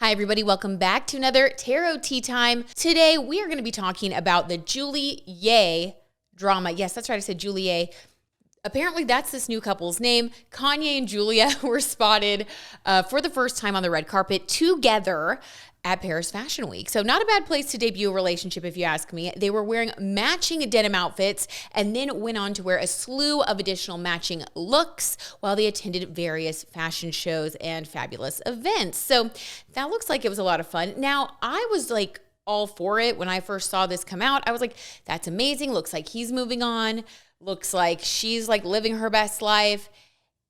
Hi, everybody. Welcome back to another Tarot Tea Time. Today, we are going to be talking about the Julie drama. Yes, that's right. I said Julie. Apparently, that's this new couple's name. Kanye and Julia were spotted for the first time on the red carpet together at Paris Fashion Week. So not a bad place to debut a relationship, if you ask me. They were wearing matching denim outfits and then went on to wear a slew of additional matching looks while they attended various fashion shows and fabulous events. So that looks like it was a lot of fun. Now, I was like all for it when I first saw this come out. I was like, that's amazing. Looks like he's moving on. Looks like she's like living her best life.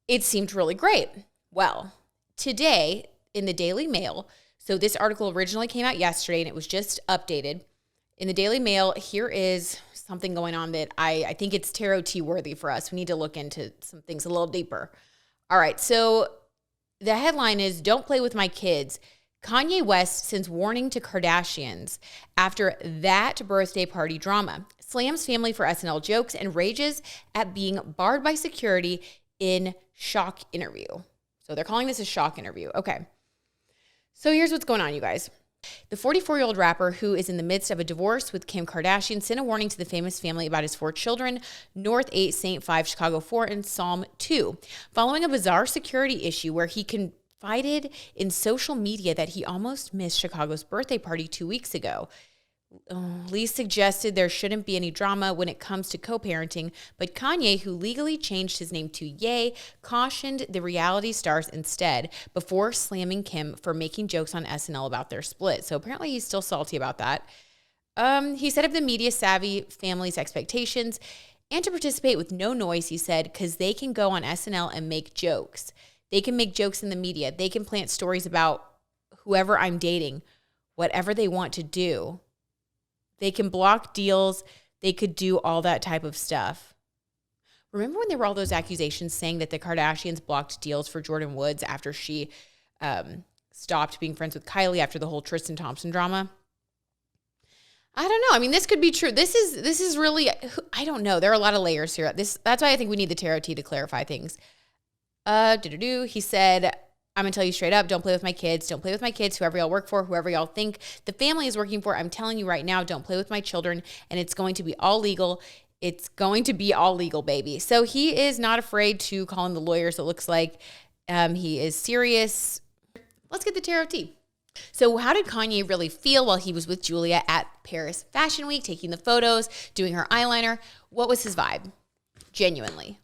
It seemed really great. Well, today in the Daily Mail, so this article originally came out yesterday and it was just updated. In the Daily Mail, here is something going on that I think it's tarot tea worthy for us. We need to look into some things a little deeper. All right, so the headline is, "Don't Play With My Kids. Kanye West sends warning to Kardashians after that birthday party drama. Slams family for SNL jokes and rages at being barred by security in shock interview." So they're calling this a shock interview. Okay. So here's what's going on, you guys. The 44-year-old rapper, who is in the midst of a divorce with Kim Kardashian, sent a warning to the famous family about his 4 children, North 8, St. 5, Chicago 4, and Psalm 2, following a bizarre security issue where he confided in social media that he almost missed Chicago's birthday party 2 weeks ago. Lee suggested there shouldn't be any drama when it comes to co-parenting, but Kanye, who legally changed his name to Ye, cautioned the reality stars instead before slamming Kim for making jokes on SNL about their split. So apparently he's still salty about that. He said of the media-savvy family's expectations and to participate with no noise, he said, because they can go on SNL and make jokes. They can make jokes in the media. They can plant stories about whoever I'm dating, whatever they want to do. They can block deals. They could do all that type of stuff. Remember when there were all those accusations saying that the Kardashians blocked deals for Jordan Woods after she stopped being friends with Kylie after the whole Tristan Thompson drama? I don't know. I mean, this could be true. This is really, I don't know. There are a lot of layers here. That's why I think we need the tarot tea to clarify things. He said, "I'm going to tell you straight up, don't play with my kids. Don't play with my kids, whoever y'all work for, whoever y'all think the family is working for. I'm telling you right now, don't play with my children, and it's going to be all legal. It's going to be all legal, baby." So he is not afraid to call in the lawyers. It looks like he is serious. Let's get the tarot tea. So how did Kanye really feel while he was with Julia at Paris Fashion Week, taking the photos, doing her eyeliner? What was his vibe? Genuinely.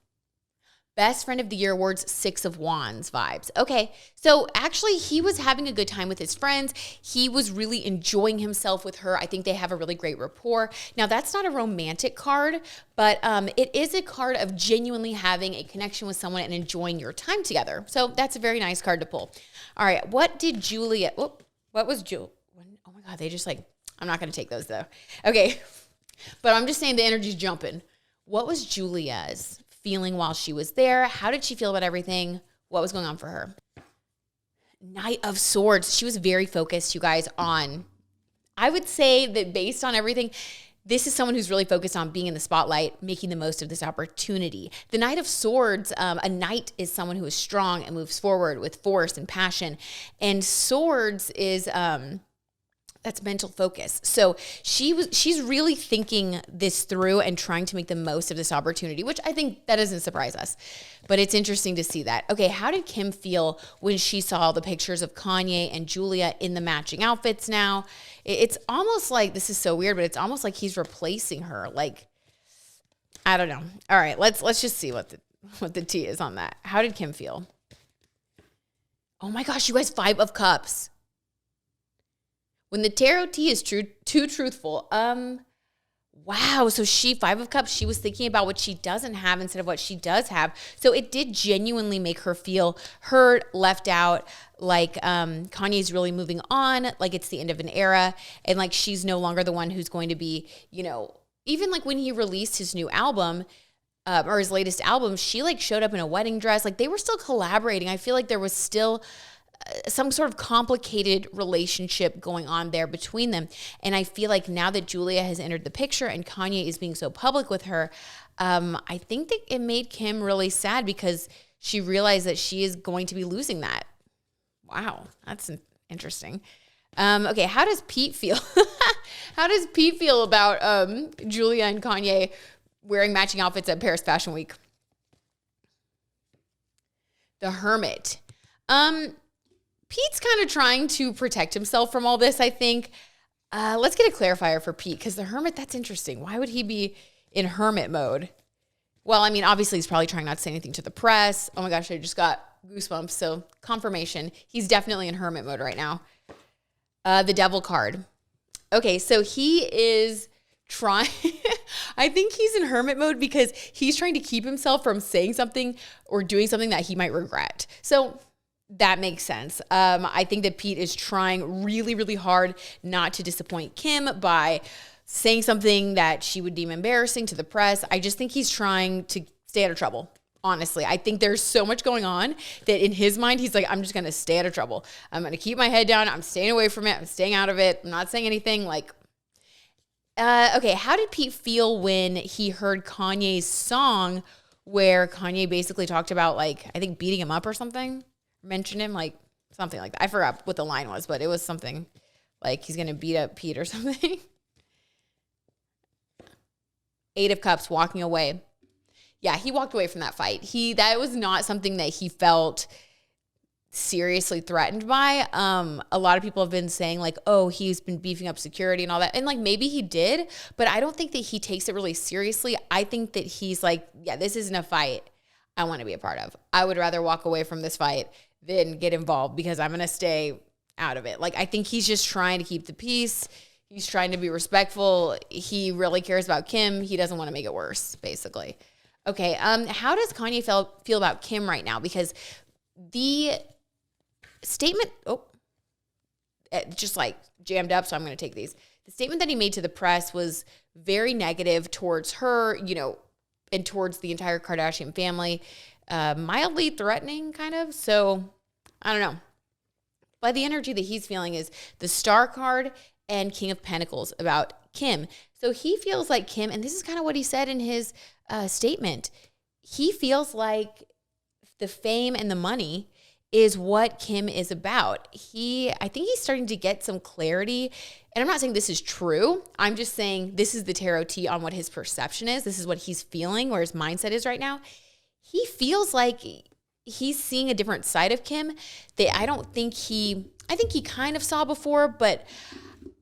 Best Friend of the Year Awards, 6 of Wands vibes. Okay, so actually he was having a good time with his friends. He was really enjoying himself with her. I think they have a really great rapport. Now, that's not a romantic card, but it is a card of genuinely having a connection with someone and enjoying your time together. So that's a very nice card to pull. All right, what was Julia? Oh my God, they just like, I'm not going to take those though. Okay, but I'm just saying the energy's jumping. What was Julia's feeling while she was there? How did she feel about everything? What was going on for her? Knight of Swords. She was very focused, you guys, on, I would say that based on everything, this is someone who's really focused on being in the spotlight, making the most of this opportunity. The Knight of Swords, a knight is someone who is strong and moves forward with force and passion. And swords is, that's mental focus. So she's really thinking this through and trying to make the most of this opportunity, which I think that doesn't surprise us. But it's interesting to see that. Okay, how did Kim feel when she saw the pictures of Kanye and Julia in the matching outfits now? It's almost like, this is so weird, but it's almost like he's replacing her. Like, I don't know. All right, let's just see what the tea is on that. How did Kim feel? Oh my gosh, you guys, 5 of Cups. When the tarot tea is too truthful, wow. So 5 of Cups, she was thinking about what she doesn't have instead of what she does have. So it did genuinely make her feel hurt, left out, like Kanye's really moving on, like it's the end of an era, and like she's no longer the one who's going to be, even like when he released his new album, or his latest album, she like showed up in a wedding dress. Like they were still collaborating. I feel like there was still some sort of complicated relationship going on there between them. And I feel like now that Julia has entered the picture and Kanye is being so public with her, I think that it made Kim really sad because she realized that she is going to be losing that. Wow, that's Interesting. Okay, how does Pete feel? How does Pete feel about Julia and Kanye wearing matching outfits at Paris Fashion Week? The Hermit. Pete's kind of trying to protect himself from all this, I think. Let's get a clarifier for Pete, because the Hermit, that's interesting. Why would he be in hermit mode? Well, I mean, obviously he's probably trying not to say anything to the press. Oh my gosh, I just got goosebumps. So confirmation, he's definitely in hermit mode right now. The Devil card. Okay, so he is trying, I think he's in hermit mode because he's trying to keep himself from saying something or doing something that he might regret. So that makes sense. I think that Pete is trying really, really hard not to disappoint Kim by saying something that she would deem embarrassing to the press. I just think he's trying to stay out of trouble. Honestly, I think there's so much going on that in his mind, he's like, I'm just going to stay out of trouble. I'm going to keep my head down. I'm staying away from it. I'm staying out of it. I'm not saying anything. Okay, how did Pete feel when he heard Kanye's song where Kanye basically talked about, I think beating him up or something? Mentioned him, something like that. I forgot what the line was, but it was something like he's going to beat up Pete or something. 8 of Cups, walking away. Yeah, he walked away from that fight. That was not something that he felt seriously threatened by. A lot of people have been saying oh, he's been beefing up security and all that. And maybe he did, but I don't think that he takes it really seriously. I think that he's yeah, this isn't a fight I want to be a part of. I would rather walk away from this fight than get involved because I'm going to stay out of it. I think he's just trying to keep the peace. He's trying to be respectful. He really cares about Kim. He doesn't want to make it worse, basically. Okay, how does Kanye feel about Kim right now? Because the statement, it just jammed up, so I'm going to take these. The statement that he made to the press was very negative towards her, and towards the entire Kardashian family, mildly threatening kind of. So I don't know. But the energy that he's feeling is the Star card and King of Pentacles about Kim. So he feels like Kim, and this is kind of what he said in his statement. He feels like the fame and the money is what Kim is about. I think he's starting to get some clarity. And I'm not saying this is true. I'm just saying this is the tarot tea on what his perception is. This is what he's feeling, where his mindset is right now. He feels like he's seeing a different side of Kim that I think he kind of saw before, but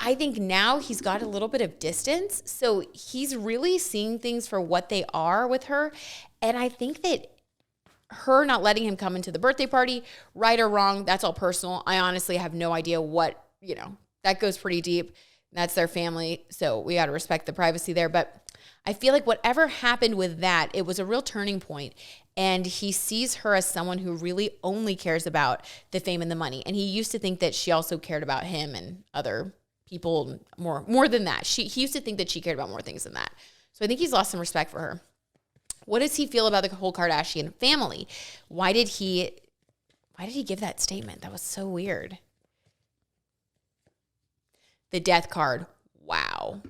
I think now he's got a little bit of distance. So he's really seeing things for what they are with her. And I think that her not letting him come into the birthday party, right or wrong, that's all personal. I honestly have no idea what, that goes pretty deep. That's their family. So we got to respect the privacy there. But I feel like whatever happened with that, it was a real turning point. And he sees her as someone who really only cares about the fame and the money. And he used to think that she also cared about him and other people more than that. He used to think that she cared about more things than that. So I think he's lost some respect for her. What does he feel about the whole Kardashian family? Why did he give that statement? That was so weird. The Death card. Wow.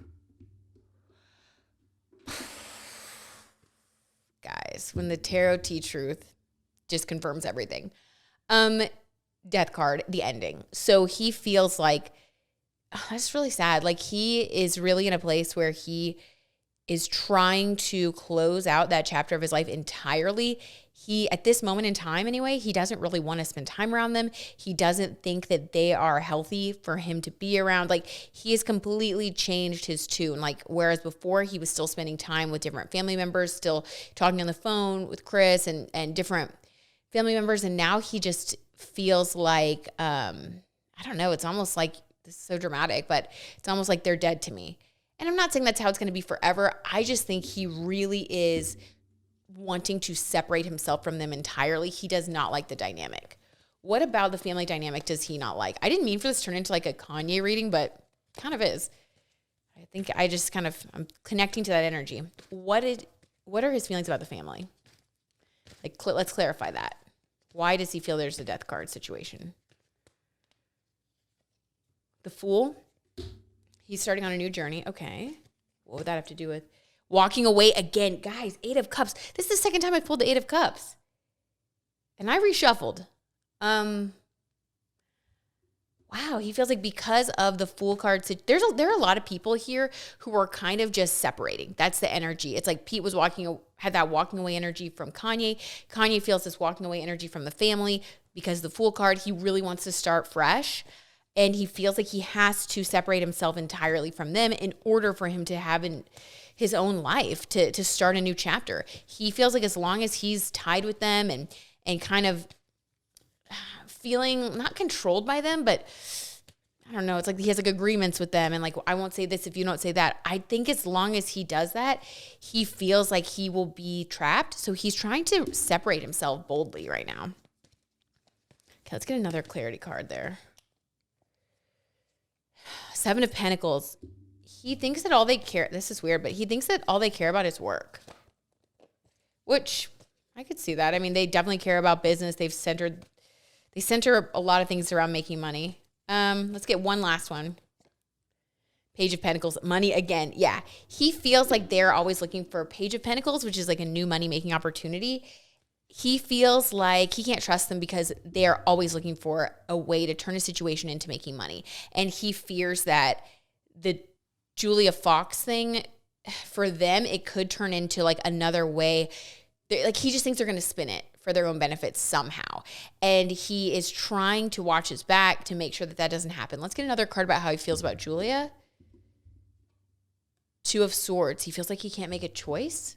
Guys, when the tarot tea truth just confirms everything. Death card, the ending. So he feels that's really sad. He is really in a place where he is trying to close out that chapter of his life entirely. At this moment in time anyway, he doesn't really want to spend time around them. He doesn't think that they are healthy for him to be around. He has completely changed his tune. Whereas before he was still spending time with different family members, still talking on the phone with Chris and different family members. And now he just feels I don't know, it's almost this is so dramatic, but it's almost like they're dead to me. And I'm not saying that's how it's going to be forever. I just think he really is wanting to separate himself from them entirely. He does not like the dynamic. What about the family dynamic does he not like? I didn't mean for this to turn into a Kanye reading, but kind of is. I think I just I'm connecting to that energy. What are his feelings about the family? Let's clarify that. Why does he feel there's a death card situation? The Fool. He's starting on a new journey. Okay. What would that have to do with walking away again? Guys, 8 of Cups. This is the second time I pulled the 8 of Cups. And I reshuffled. Wow, he feels like because of the Fool card, there are a lot of people here who are kind of just separating. That's the energy. It's like Pete had that walking away energy from Kanye. Kanye feels this walking away energy from the family because of the Fool card. He really wants to start fresh, and he feels like he has to separate himself entirely from them in order for him to have his own life, to start a new chapter. He feels like as long as he's tied with them and kind of feeling not controlled by them, but I don't know. It's like he has like agreements with them and like, I won't say this if you don't say that. I think as long as he does that, he feels like he will be trapped. So he's trying to separate himself boldly right now. Okay, let's get another clarity card there. Seven of Pentacles. He thinks that all they care, this is weird, but he thinks that all they care about is work. Which I could see that. I mean, they definitely care about business. They center a lot of things around making money. Let's get one last one. Page of Pentacles, money again. Yeah, he feels like they're always looking for Page of Pentacles, which is like a new money-making opportunity. He feels like he can't trust them because they're always looking for a way to turn a situation into making money. And he fears that the Julia Fox thing, for them, it could turn into like another way. Like he just thinks they're going to spin it for their own benefits somehow. And he is trying to watch his back to make sure that doesn't happen. Let's get another card about how he feels about Julia. Two of Swords. He feels like he can't make a choice.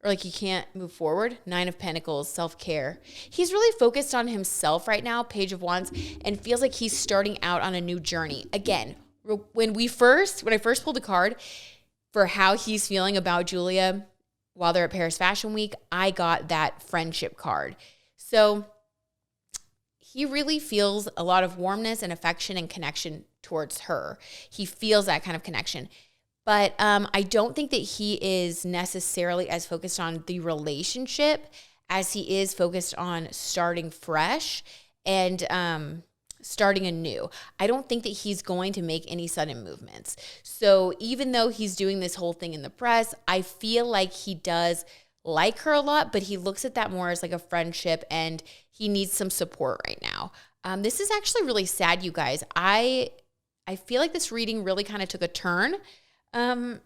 Or like he can't move forward. Nine of Pentacles, self-care. He's really focused on himself right now, Page of Wands, and feels like he's starting out on a new journey. Again, when I first pulled a card for how he's feeling about Julia while they're at Paris Fashion Week, I got that friendship card. So he really feels a lot of warmness and affection and connection towards her. He feels that kind of connection. But I don't think that he is necessarily as focused on the relationship as he is focused on starting fresh and starting anew. I don't think that he's going to make any sudden movements. So even though he's doing this whole thing in the press, I feel like he does like her a lot, but he looks at that more as like a friendship and he needs some support right now. This is actually really sad, you guys. I feel like this reading really kind of took a turn. Let's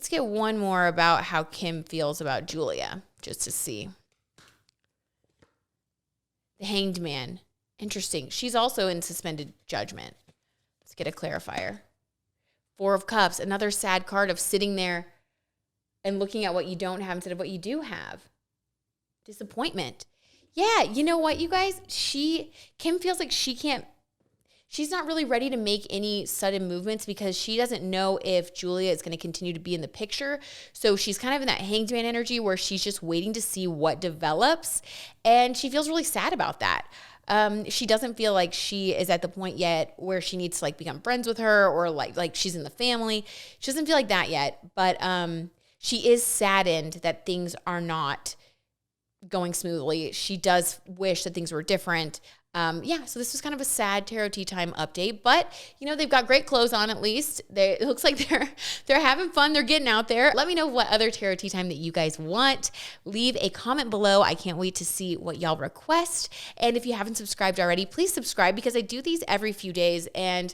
get one more about how Kim feels about Julia, just to see. The Hanged Man. Interesting. She's also in suspended judgment. Let's get a clarifier. Four of Cups, another sad card of sitting there and looking at what you don't have instead of what you do have. Disappointment. Yeah, you know what, you guys? Kim feels like she's not really ready to make any sudden movements because she doesn't know if Julia is going to continue to be in the picture. So she's kind of in that Hanged Man energy where she's just waiting to see what develops. And she feels really sad about that. She doesn't feel like she is at the point yet where she needs to like become friends with her or like she's in the family. She doesn't feel like that yet, but she is saddened that things are not going smoothly. She does wish that things were different. So this was kind of a sad tarot tea time update, but you know, they've got great clothes on at least. It looks like they're having fun. They're getting out there. Let me know what other tarot tea time that you guys want. Leave a comment below. I can't wait to see what y'all request. And if you haven't subscribed already, please subscribe because I do these every few days and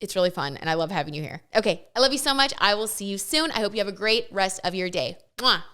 it's really fun and I love having you here. Okay. I love you so much. I will see you soon. I hope you have a great rest of your day. Mwah.